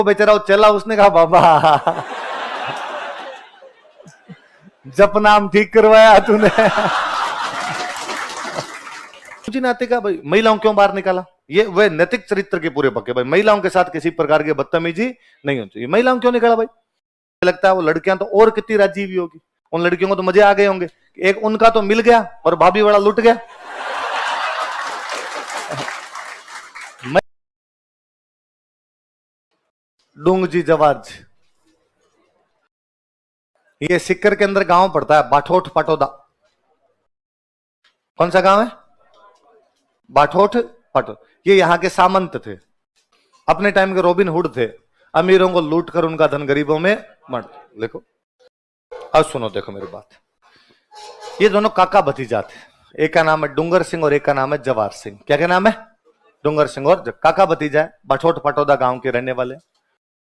वो बेचारा चला, उसने कहा बाबा जप नाम ठीक करवाया तूने। मुझे नाते का भाई महिलाओं क्यों बाहर निकाला, ये वे नैतिक चरित्र के पूरे पक्के भाई, महिलाओं के साथ किसी प्रकार की बदतमीजी नहीं होनी चाहिए। महिलाओं क्यों निकाला भाई, लगता है वो लड़कियां तो और कितनी राजी हुई होगी, उन लड़कियों को तो मजे आ गए होंगे, एक उनका तो मिल गया और भाभी वाला लुट गया। डूंगजी जवार, ये सिक्कर के अंदर गांव पड़ता है बाठोट पाटोदा। कौन सा गांव है? बाठोट पाटो। ये यहां के सामंत थे, अपने टाइम के रॉबिन हुड थे, अमीरों को लूट कर उनका धन गरीबों में बांट। देखो अब सुनो, देखो मेरी बात, ये दोनों काका भतीजा थे, एक का नाम है डूंगर सिंह और एक का नाम है जवार सिंह। क्या क्या नाम है? डूंगर सिंह और काका भतीजा है, बाठोट पाटोदा गांव के रहने वाले।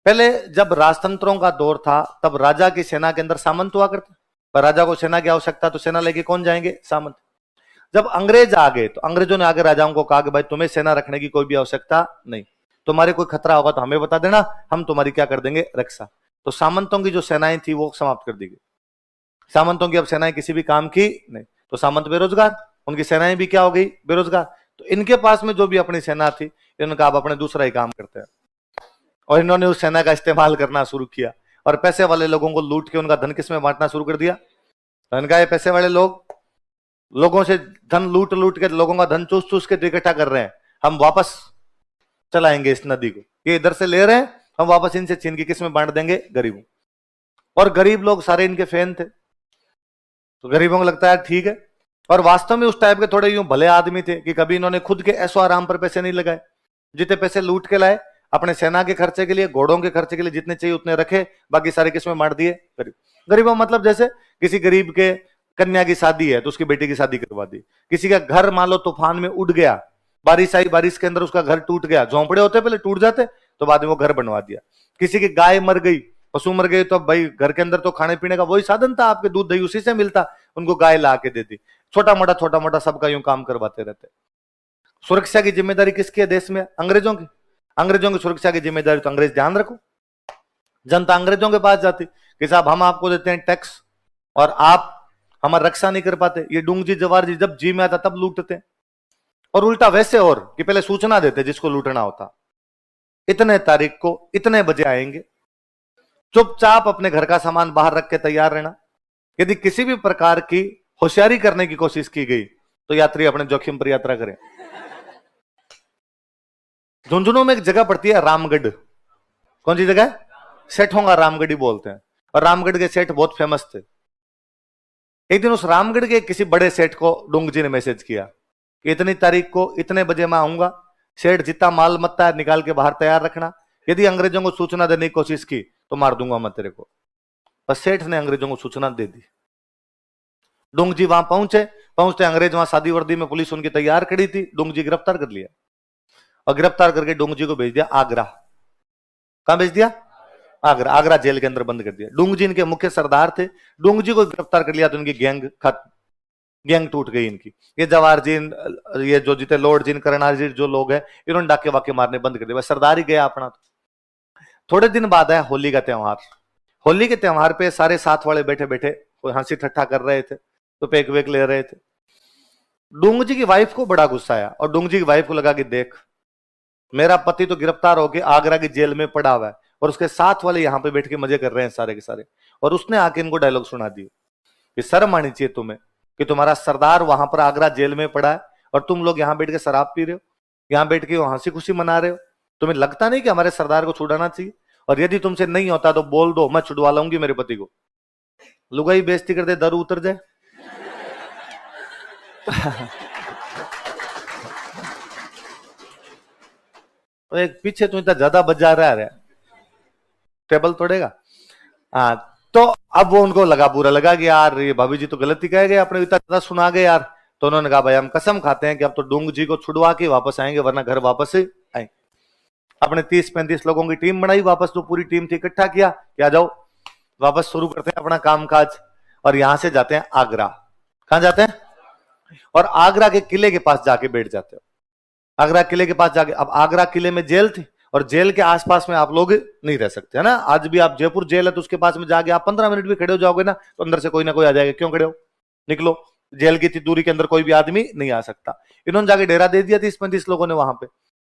पहले जब राजतंत्रों का दौर था तब राजा की सेना के अंदर सामंत हुआ करते, पर राजा को सेना की आवश्यकता, तो सेना लेके कौन जाएंगे? सामंत। जब अंग्रेज आ गए तो अंग्रेजों ने आगे राजाओं को कहा कि भाई तुम्हें सेना रखने की कोई भी आवश्यकता नहीं, तुम्हारे कोई खतरा होगा तो हमें बता देना, हम तुम्हारी क्या कर देंगे? रक्षा। तो सामंतों की जो सेनाएं थी वो समाप्त कर दी गई, सामंतों की अब सेनाएं किसी भी काम की नहीं, तो सामंत बेरोजगार, उनकी सेनाएं भी क्या हो गई? बेरोजगार। तो इनके पास में जो भी अपनी सेना थी, इन्होंने कहा आप अपने दूसरा ही काम करते हैं, और इन्होंने उस सेना का इस्तेमाल करना शुरू किया और पैसे वाले लोगों को लूट के उनका धन किसमें बांटना शुरू कर दिया? धन का, ये पैसे वाले लोग लोगों से धन लूट लूट के, लोगों का धन चूस चूस के इकट्ठा कर रहे हैं, हम वापस चलाएंगे इस नदी को, ये इधर से ले रहे हैं, हम वापस इनसे छीन के किसमें बांट देंगे? गरीबों। और गरीब लोग सारे इनके फैन थे, तो गरीबों को लगता है ठीक है। और वास्तव में उस टाइप के थोड़े यूं भले आदमी थे कि कभी इन्होंने खुद के ऐसो आराम पर पैसे नहीं लगाए, जितने पैसे लूट के लाए अपने सेना के खर्चे के लिए, घोड़ों के खर्चे के लिए जितने चाहिए उतने रखे, बाकी सारे किसमें बांट दिए? गरीब। गरीबों मतलब जैसे किसी गरीब के कन्या की शादी है तो उसकी बेटी की शादी करवा दी, किसी का घर मान लो तूफान में उड़ गया, बारिश आई, बारिश के अंदर उसका घर टूट गया, झोंपड़े होते पहले टूट जाते, तो बाद में वो घर बनवा दिया। किसी की गाय मर गई, पशु मर गए, तो भाई घर के अंदर तो खाने पीने का वही साधन था, आपके दूध दही उसी से मिलता, उनको गाय ला के दे दी। छोटा मोटा सबका यूं काम करवाते रहते। सुरक्षा की जिम्मेदारी किसकी है देश में? अंग्रेजों की। अंग्रेजों की सुरक्षा की जिम्मेदारी तो अंग्रेज ध्यान रखो, जनता अंग्रेजों के पास जाती कि साहब हम आपको देते हैं टैक्स और आप हमारी रक्षा नहीं कर पाते। ये डूंगजी जवार जी जब जी में आता तब लूटते, और उल्टा वैसे और कि पहले सूचना देते जिसको लूटना होता, इतने तारीख को इतने बजे आएंगे, चुपचाप अपने घर का सामान बाहर रख के तैयार रहना, यदि किसी भी प्रकार की होशियारी करने की कोशिश की गई तो यात्री अपने जोखिम पर यात्रा करें। झुंझुनू में एक जगह पड़ती है रामगढ़, कौन सी जगह? सेठों का रामगढ़ी बोलते हैं, और रामगढ़ के सेठ बहुत फेमस थे। एक दिन उस रामगढ़ के किसी बड़े सेठ को डूंगजी ने मैसेज किया कि इतनी तारीख को इतने बजे मैं आऊंगा, सेठ जितना माल मत्ता है निकाल के बाहर तैयार रखना, यदि अंग्रेजों को सूचना देने की कोशिश की तो मार दूंगा मैं तेरे को। बस सेठ ने अंग्रेजों को सूचना दे दी। डूंगजी वहां पहुंचते अंग्रेज वहां शादी वर्दी में, पुलिस उनकी तैयार खड़ी थी, डूंगजी गिरफ्तार कर लिया और गिरफ्तार करके डूंगजी को भेज दिया आगरा। कहां भेज दिया? आगरा। आगरा जेल के अंदर बंद कर दिया। डूंगजी इनके मुख्य सरदार थे, डूंगजी को गिरफ्तार कर लिया तो इनकी गैंग टूट गई इनकी। ये जवाहर जी, ये जो जीते लॉर्ड जी, करनाल जी, जो लोग हैं, इन्होंने डाके वाके मारने बंद कर दिया, सरदार ही गया अपना। थोड़े दिन बाद है होली का त्योहार। होली के त्योहार पे सारे साथ वाले बैठे बैठे कोई हंसी ठट्ठा कर रहे थे, तो पेक वेक ले रहे थे। डूंगजी की वाइफ को बड़ा गुस्सा आया और डूंगजी की वाइफ को लगा कि देख, मेरा पति तो गिरफ्तार होकर आगरा की जेल में पड़ा हुआ है और उसके साथ वाले यहां पे बैठ के मजे कर रहे हैं सारे के सारे। और उसने आके इनको डायलॉग सुना दिए कि शर्म आनी चाहिए तुम्हें कि तुम्हारा सरदार वहां पर आगरा जेल में पड़ा है और तुम लोग यहां बैठ के शराब पी रहे हो, यहां बैठ के हंसी खुशी मना रहे हो। तुम्हें लगता नहीं कि हमारे सरदार को छुड़ाना चाहिए? और यदि तुमसे नहीं होता तो बोल दो, मैं छुड़वा लाऊंगी मेरे पति को। लुगाई बेइज्जती कर दे, दर उतर जाए। तो एक पीछे तो इतना ज्यादा बजा रहा है, टेबल तोड़ेगा। हाँ, तो अब वो उनको लगा, बुरा लगा कि यार ये भाभी जी तो गलत ही कह गए, अपने इतना ज्यादा सुना गए यार। तो उन्होंने कहा भाई हम कसम खाते हैं कि अब तो डूंगजी को छुड़वा के वापस आएंगे, वरना घर वापस आएंगे। अपने 30-35 लोगों की टीम बनाई, वापस जो पूरी टीम थी इकट्ठा किया कि आ जाओ वापस शुरू करते हैं अपना कामकाज, और यहां से जाते हैं आगरा। कहां जाते हैं? और आगरा के किले के पास जाके बैठ जाते हो। आगरा किले के पास जाके, अब आगरा किले में जेल थी और जेल के आसपास में आप लोग नहीं रह सकते, है ना। आज भी आप जयपुर जेल है तो उसके पास में जाके आप 15 मिनट भी खड़े हो जाओगे ना तो अंदर से कोई ना कोई आ जाएगा, क्यों खड़े हो, निकलो। जेल की इतनी दूरी के अंदर कोई भी आदमी नहीं आ सकता। इन्होंने जाके डेरा दे दिया 30-35 लोगों ने वहां पे।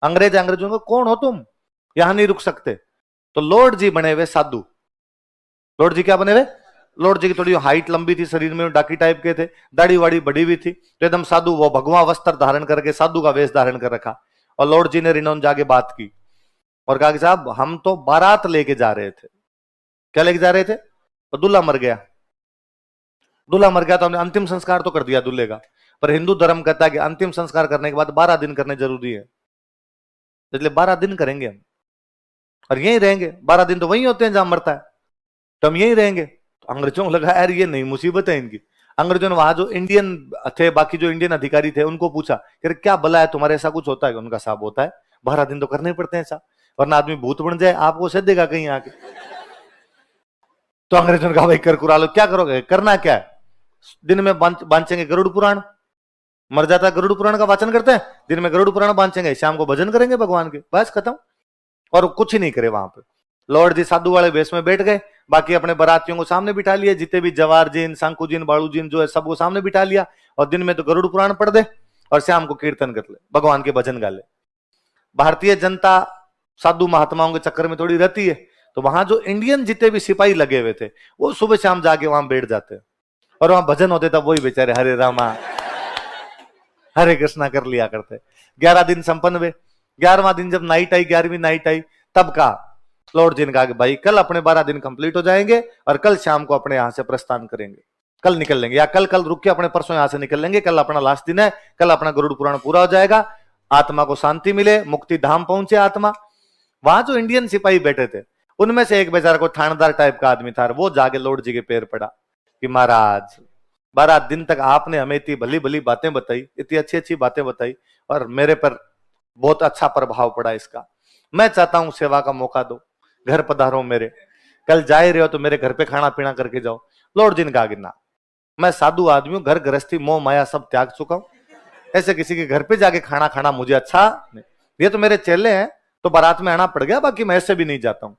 अंग्रेजों को कौन हो तुम, यहां नहीं रुक सकते। तो लॉर्ड जी बने हुए साधु। लॉर्ड जी क्या बने हुए, लॉर्ड जी की थोड़ी हाइट लंबी थी, शरीर में डाकी टाइप के थे, दाढ़ी वाड़ी बड़ी हुई थी, तो एकदम साधु, वो भगवा वस्त्र धारण करके साधु का वेश धारण कर रखा। और लॉर्ड जी ने रिनोन जाके बात की और कहा कि साहब हम तो बारात लेके जा रहे थे। क्या लेके जा रहे थे, तो दूल्हा मर गया। दूल्हा मर गया तो हमने अंतिम संस्कार तो कर दिया दूल्हे का, पर हिंदू धर्म कहता है कि अंतिम संस्कार करने के बाद 12 दिन करने जरूरी है, इसलिए 12 दिन करेंगे हम और यहीं रहेंगे। 12 दिन तो वहीं होते हैं जहां मरता है, तो हम यहीं रहेंगे। तो अंग्रेजों को लगा यार ये नहीं मुसीबत है इनकी। अंग्रेजों ने वहां जो इंडियन थे, बाकी जो इंडियन अधिकारी थे, उनको पूछा कि क्या भला है तुम्हारे, ऐसा कुछ होता है? उनका साहब होता है, 12 दिन तो करने ही पड़ते हैं साहब, वरना आदमी भूत बन जाए, आपको सद देगा कहीं आके। तो अंग्रेजों ने कहा भाई कर कुरा लो, क्या करोगे, करना क्या है? दिन में बांचेंगे गरुड़ पुराण, मर जाता है गरुड़ पुराण का वाचन करते हैं, दिन में गरुड़ पुराण बांचेंगे, शाम को भजन करेंगे भगवान के, बस खत्म। और कुछ ही नहीं करे वहां पे। लॉर्ड जी साधु वाले वेश में बैठ गए, बाकी अपने बारातियों को सामने बिठा लिया, जितने भी जवार जीन, सांकू जीन, बाड़ू जीन जो है सबको सामने बिठा लिया, और दिन में तो गरुड़ पुराण पढ़ दे और शाम को कीर्तन कर ले, भगवान के भजन गा ले। भारतीय जनता साधु महात्माओं के चक्कर में थोड़ी रहती है, तो वहां जो इंडियन जितने भी सिपाही लगे हुए थे वो सुबह शाम जाके वहां बैठ जाते और वहां भजन होते, तब वही बेचारे हरे रामा हरे कृष्णा कर लिया करते। 11 दिन संपन्न हुए। 11वां दिन जब नाइट आई, 11वीं नाइट आई, तब कहा लॉर्ड जी ने कहा कि भाई कल अपने 12 दिन कंप्लीट हो जाएंगे और कल शाम को अपने यहां से प्रस्थान करेंगे, कल निकल लेंगे, या कल रुक के अपने परसों यहां से निकल लेंगे, कल अपना लास्ट दिन है, कल अपना गरुड़ पुराण पूरा हो जाएगा, आत्मा को शांति मिले, मुक्ति धाम पहुंचे आत्मा। वहां जो इंडियन सिपाही बैठे थे उनमें से एक बेचारा को थानेदार टाइप का आदमी था, वो जाके लॉर्ड जी के पैर पड़ा कि महाराज 12 दिन तक आपने हमें इतनी भली भली बातें बताई, इतनी अच्छी अच्छी बातें बताई, और मेरे पर बहुत अच्छा प्रभाव पड़ा इसका। मैं चाहता हूं सेवा का मौका दो, घर पधारो मेरे, कल जा ही रहे हो तो मेरे घर पे खाना पीना करके जाओ। लॉर्ड जी ने कहा कि ना, मैं साधु आदमी हूं, घर गृहस्थी मोह माया सब त्याग चुका हूं, ऐसे किसी के घर पे जाके खाना खाना मुझे अच्छा नहीं। ये तो मेरे चेले हैं तो बारात में आना पड़ गया, बाकी मैं ऐसे भी नहीं जाता हूं।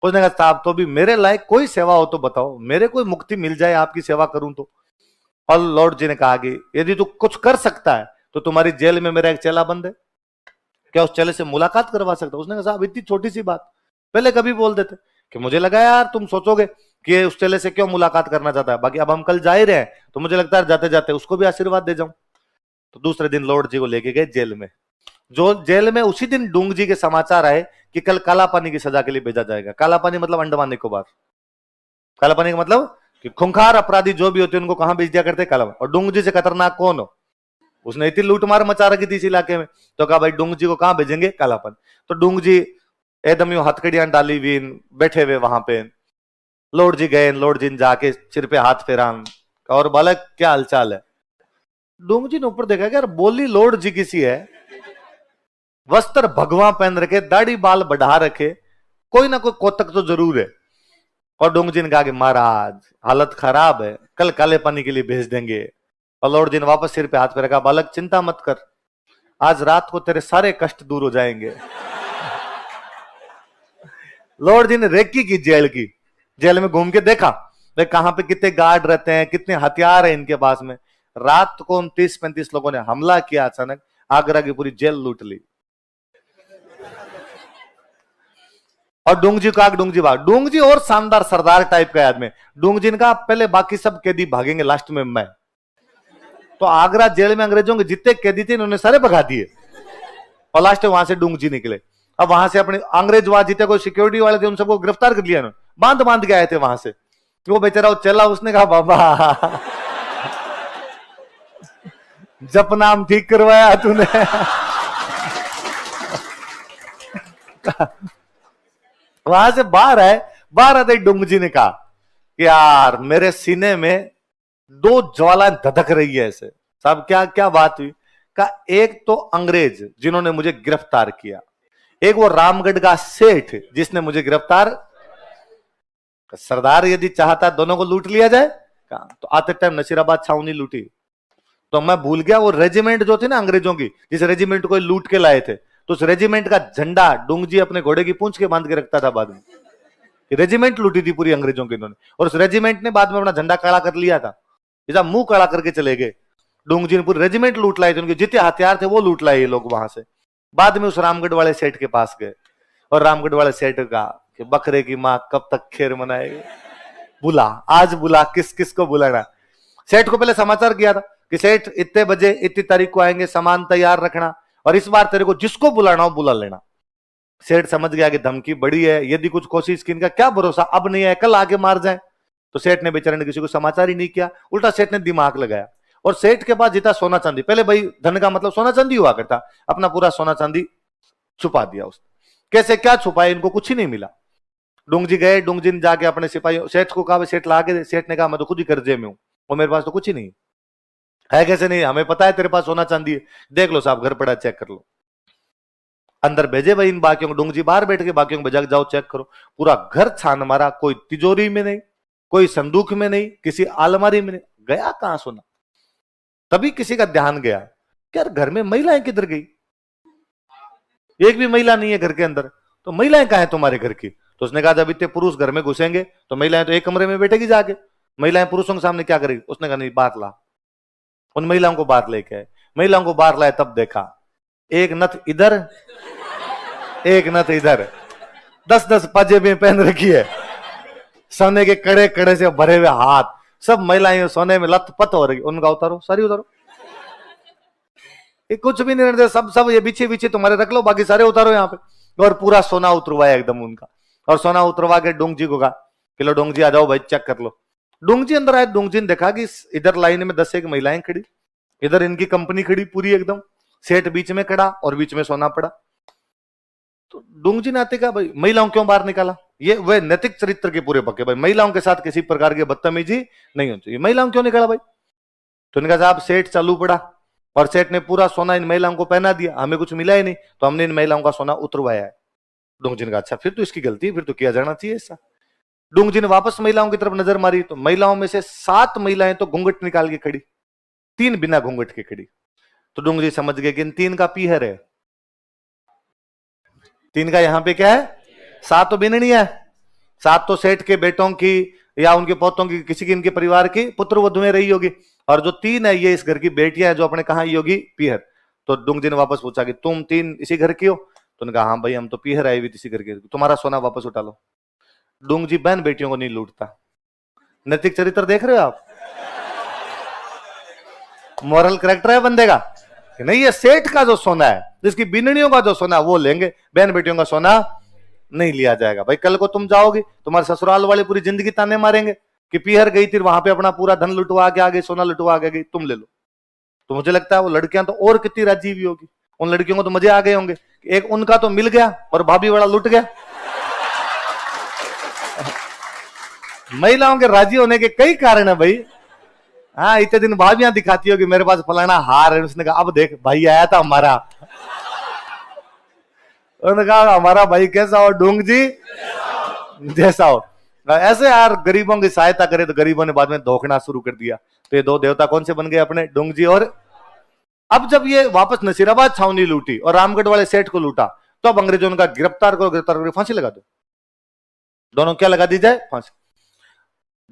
उसने कहा साहब तो भी मेरे लायक कोई सेवा हो तो बताओ, मेरे कोई मुक्ति मिल जाए आपकी सेवा करूं तो। और लॉर्ड जी ने कहा कि यदि तू कुछ कर सकता है तो तुम्हारी जेल में मेरा एक चेला बंद है, क्या उस चेले से मुलाकात करवा सकता? उसने कहा साहब इतनी छोटी सी बात पहले कभी बोल देते, कि मुझे लगा यार तुम सोचोगे कि उस चेले से क्यों मुलाकात करना चाहता है, बाकी अब हम कल जा ही रहे हैं तो मुझे लगता है जाते जाते उसको भी आशीर्वाद दे जाऊं। तो दूसरे दिन लॉर्ड जी को लेके गए जेल में। जो जेल में उसी दिन डूंग जी के समाचार आए कि कल काला पानी की सजा के लिए भेजा जाएगा। काला पानी मतलब अंडमान निकोबार। काला पानी का मतलब कि खूंखार अपराधी जो भी होते हैं उनको कहां भेज दिया करते, काला। और डूंग जी से खतरनाक कौन हो, उसने इतनी लूटमार मचा रखी थी इस इलाके में, तो कहा भाई डूंग जी को कहां भेजेंगे, कालापन। तो डूंग जी एकदम यूं हथकड़ियां डाली हुई बैठे हुए वहां पे। लॉर्ड जी गए, लॉर्ड जी ने जाके सिर पे हाथ फेरान, और बालक क्या हालचाल है? डूंग जी ने ऊपर देखा कि यार बोली लॉर्ड जी किसी है, वस्त्र भगवा पहन रखे, दाढ़ी बाल बढ़ा रखे, कोई ना कोई कोतक तो जरूर है। और डूंग जी ने कहा कि महाराज हालत खराब है, कल काले पानी के लिए भेज देंगे। और लॉर्ड जी ने वापस सिर पे हाथ पे रखा, बालक चिंता मत कर, आज रात को तेरे सारे कष्ट दूर हो जाएंगे। लॉर्ड जी ने रेकी की जेल की, जेल में घूम के देखा भाई कहां पे कितने गार्ड रहते हैं, कितने हथियार है इनके पास में। रात को 29-35 लोगों ने हमला किया, अचानक आगरा की पूरी जेल लूट ली। और डूंग जी को आग, डूंग जी भाग। डूंग जी और शानदार सरदार टाइप का आदमी। डूंग जी ने कहा पहले बाकी सब कैदी भागेंगे, लास्ट में मैं। तो आगरा जेल में अंग्रेजों के जितने कैदी थे उन्होंने सारे भगा दिए, और लास्ट में वहां से डूंग जी निकले। अब वहां से अपने अंग्रेज वहां जितने कोई सिक्योरिटी वाले थे उन सबको गिरफ्तार कर लिया, बांध बांध के आए थे वहां से। वो बेचारा वो चला, उसने कहा बाबा जप नाम ठीक करवाया तूने। वहां से बाहर आए, बाहर आते डूंग जी ने कहा कि यार मेरे सीने में 2 ज्वालाएं धधक रही है ऐसे। साहब क्या क्या बात हुई? का एक तो अंग्रेज जिन्होंने मुझे गिरफ्तार किया, एक वो रामगढ़ का सेठ जिसने मुझे गिरफ्तार। सरदार यदि चाहता दोनों को लूट लिया जाए, तो आते टाइम नसीराबाद छावनी लूटी। तो मैं भूल गया वो रेजिमेंट जो थी ना अंग्रेजों की, जिस रेजिमेंट को लूट के लाए थे, तो उस रेजिमेंट का झंडा डोंगजी अपने घोड़े की पूंछ के बांध के रखता था बाद में। रेजिमेंट लूटी थी पूरी अंग्रेजों की इन्होंने, और उस रेजिमेंट ने बाद में अपना झंडा काला कर लिया था। जब मुंह काला करके चले गए, डोंगजी ने पूरी रेजिमेंट लूट लाई थी, उनके जितने हथियार थे वो लूट लाए ये लोग वहां से। बाद में उस रामगढ़ वाले सेठ के पास गए, और रामगढ़ वाले सेठ का कि बकरे की मां कब तक खैर मनाएगी, बुला आज बुला, किस किस को बुलाना। सेठ को पहले समाचार किया था कि सेठ इतने बजे इतनी तारीख को आएंगे, सामान तैयार रखना, और इस बार तेरे को जिसको बुलाना हो बुला लेना। सेठ समझ गया कि धमकी बड़ी है, यदि कुछ कोशिश की इनका क्या भरोसा, अब नहीं है कल आके मार जाए। तो सेठ ने बेचारे ने किसी को समाचार ही नहीं किया, उल्टा सेठ ने दिमाग लगाया। और सेठ के पास जितना सोना चांदी, पहले भाई धन का मतलब सोना चांदी हुआ करता, अपना पूरा सोना चांदी छुपा दिया उसने। कैसे क्या छुपाया, इनको कुछ ही नहीं मिला। डोंगजी गए, डोंगजी ने जाके अपने सिपाही सेठ को कहा, सेठ ला के। सेठ ने कहा मैं तो खुद ही कर्जे में हूं और मेरे पास तो कुछ ही नहीं है। कैसे नहीं, हमें पता है तेरे पास सोना चांदी है, देख लो साहब घर पड़ा चेक कर लो। अंदर भेजे भाई इन बाकियों को, डोंगजी बाहर बैठ के बाकियों को बजा जाओ चेक करो। पूरा घर छान मारा, कोई तिजोरी में नहीं, कोई संदूक में नहीं, किसी अलमारी में नहीं, गया कहां सोना। तभी किसी का ध्यान गया कि यार घर में महिलाएं किधर गई, एक भी महिला नहीं है घर के अंदर, तो महिलाएं कहां है तुम्हारे घर की। तो उसने कहा जब इतने पुरुष घर में घुसेंगे तो महिलाएं तो एक कमरे में बैठेगी जाके, महिलाएं पुरुषों के सामने क्या करेगी। उसने कहा नहीं बाहर ला, उन महिलाओं को बाहर लेके आए, महिलाओं को बाहर लाए, तब देखा एक नथ इधर एक नथ इधर, 10-10 पाजेबें पहन रखी है, सोने के कड़े कड़े से भरे हुए हाथ, सब महिलाएं सोने में लथपथ हो रही। उनका उतारो, सारी उतारो, ये कुछ भी नहीं रहते, सब सब ये पीछे पीछे तुम्हारे रख लो, बाकी सारे उतारो यहाँ पे। और पूरा सोना उतरवाया एकदम उनका, और सोना उतरवा के डोंगजी को कहा कि लो डोंगजी आ जाओ भाई चेक कर लो। डोंगजी अंदर आए, डोंगजी ने देखा कि इधर लाइन में 10 एक महिलाएं खड़ी, इधर इनकी कंपनी खड़ी पूरी एकदम, सेठ बीच में खड़ा और बीच में सोना पड़ा। तो डोंगजी ने आते कहा भाई महिलाओं क्यों बाहर निकाला, ये वे नैतिक चरित्र के पूरे पक्के, भाई महिलाओं के साथ किसी प्रकार की बदतमीजी नहीं होनी चाहिए, महिलाओं क्यों निकाला भाई। तो उन्होंने कहा साहब सेठ चालू पड़ा और सेठ ने पूरा सोना इन महिलाओं को पहना दिया, हमें कुछ मिला ही नहीं, तो हमने इन महिलाओं का सोना उतरवाया है। डोंगजी ने कहा अच्छा फिर तो इसकी गलती, फिर तो किया जाना चाहिए ऐसा। डोंगजी ने वापस महिलाओं की तरफ नजर मारी, तो महिलाओं में से 7 महिलाएं तो घूंघट निकाल के खड़ी, 3 बिना घूंघट के खड़ी। तो डोंगजी समझ गए कि इन 3 का पीहर है, 3 का यहां पे क्या है, 7 तो बिननी है, 7 तो सेठ के बेटों की या उनके पोतों की, किसी की इनके परिवार की पुत्र वधुएं रही होगी, और जो 3 है ये इस घर की बेटियां हैं जो अपने कहा योगी पीहर। तो डोंगजी ने वापस पूछा कि तुम 3 इसी घर की हो। तो उन्होंने कहा हाँ भाई हम तो पीहर आए हुए इसी घर के, तुम्हारा सोना वापस उठा लो। डोंगजी बहन बेटियों को नहीं लूटता। नैतिक चरित्र देख रहे हो आप, मॉरल कैरेक्टर है बंदे का कि नहीं, ये सेठ का जो सोना है, जिसकी बिननियों का जो सोना है वो लेंगे, बहन बेटियों का सोना नहीं लिया जाएगा। भाई कल को तुम जाओगे, तुम्हारे ससुराल वाले पूरी जिंदगी ताने मारेंगे कि पीहर गई थी वहां पे अपना पूरा धन लुटवा के आ गई, सोना लुटवा के गई, तुम ले लो। तो मुझे लगता है वो लड़कियां तो और कितनी राजी हुई होगी, उन लड़कियों को तो मजे आ गए होंगे, एक उनका तो मिल गया और भाभी वाला लुट गया। महिलाओं के राजी होने के कई कारण है भाई। हाँ इतने दिन भाभियां दिखाती होगी मेरे पास फलाना हार है, उसने कहा अब देख भाई आया था हमारा, उन्होंने कहा हमारा भाई कैसा हो, डोंगजी जैसा हो। ऐसे यार गरीबों की सहायता करे तो गरीबों ने बाद में धोखना शुरू कर दिया। तो ये 2 देवता कौन से बन गए अपने, डोंगजी और। अब जब ये वापस नसीराबाद छावनी लूटी और रामगढ़ वाले सेठ को लूटा, तो अब अंग्रेजों का गिरफ्तार करो, गिरफ्तार करके फांसी लगा दो। दोनों क्या लगा दी जाए, फांसी।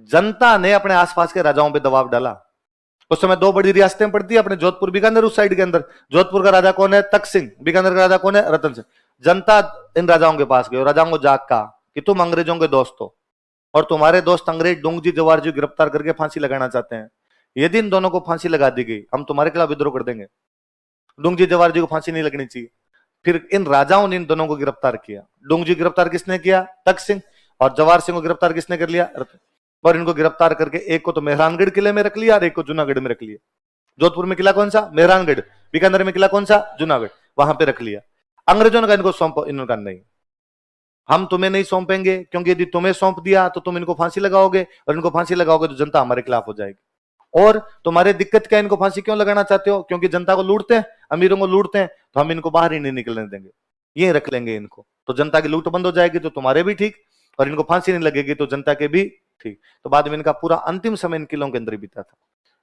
जनता ने अपने आसपास के राजाओं पे दबाव डाला। उस समय 2 बड़ी रियासतें पड़ती है अपने, जोधपुर बीकानेर उस साइड के अंदर। जोधपुर का राजा कौन है, तख्त सिंह, बीकानेर का राजा कौन है, रतन सिंह। जनता इन राजाओं के पास गई और राजाओं को जाग कहा कि तुम अंग्रेजों के दोस्त हो और तुम्हारे दोस्त अंग्रेज डोंगजी जवाहर जी गिरफ्तार करके फांसी लगाना चाहते हैं, यदि इन दोनों को फांसी लगा दी गई हम तुम्हारे खिलाफ विद्रोह कर देंगे। डोंगजी जवाहर जी को फांसी नहीं लगनी चाहिए। फिर इन राजाओं ने इन दोनों को गिरफ्तार किया। डोंगजी गिरफ्तार किसने किया, तख्त सिंह, और जवाहर सिंह को गिरफ्तार किसने कर लिया, रतन। और इनको गिरफ्तार करके एक को तो मेहरानगढ़ किले में रख लिया और एक को जूनागढ़ में रख लिया। जोधपुर में किला कौन सा, मेहरानगढ़। बीकानेर में किला कौन सा, जूनागढ़। वहां पे रख लिया। अंग्रेजों ने कहा इनको सौंपो, इन्होंने कहा नहीं हम तुम्हें नहीं सौंपेंगे, क्योंकि यदि तुम्हें सौंप दिया तो तुम इनको फांसी लगाओगे और इनको फांसी लगाओगे तो जनता हमारे खिलाफ हो जाएगी। और तुम्हारे दिक्कत क्या, इनको फांसी क्यों लगाना चाहते हो, क्योंकि जनता को लूटते हैं, अमीरों को लूटते हैं, तो हम इनको बाहर ही नहीं निकलने देंगे, ये रख लेंगे इनको, तो जनता की लूट बंद हो जाएगी, तो तुम्हारे भी ठीक, और इनको फांसी नहीं लगेगी तो जनता के भी ठीक। तो बाद में इनका पूरा अंतिम समय इन किलों के अंदर बीता था।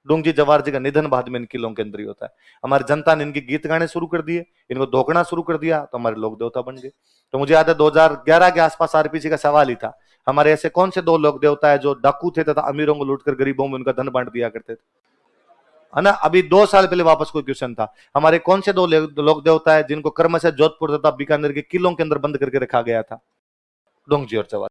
डोंगजी जवाहर जी का निधन बाद में इन किलों के अंदर ही होता है। हमारी जनता ने इनके गीत गाने शुरू कर दिए, इनको धोखना शुरू कर दिया, तो हमारे लोक देवता बन गए। तो मुझे याद है 2011 के आसपास आरपीसी का सवाल ही था, हमारे ऐसे कौन से दो लोक देवता है जो डाकू थे तथा अमीरों को लूटकर गरीबों में उनका धन बांट दिया करते थे, है ना। अभी 2 साल पहले वापस कोई क्वेश्चन था, हमारे कौन से दो लोक देवता है जिनको कर्म से जोधपुर तथा बीकानेर के किलों के अंदर बंद करके रखा गया था, डोंगजी और जवाहर।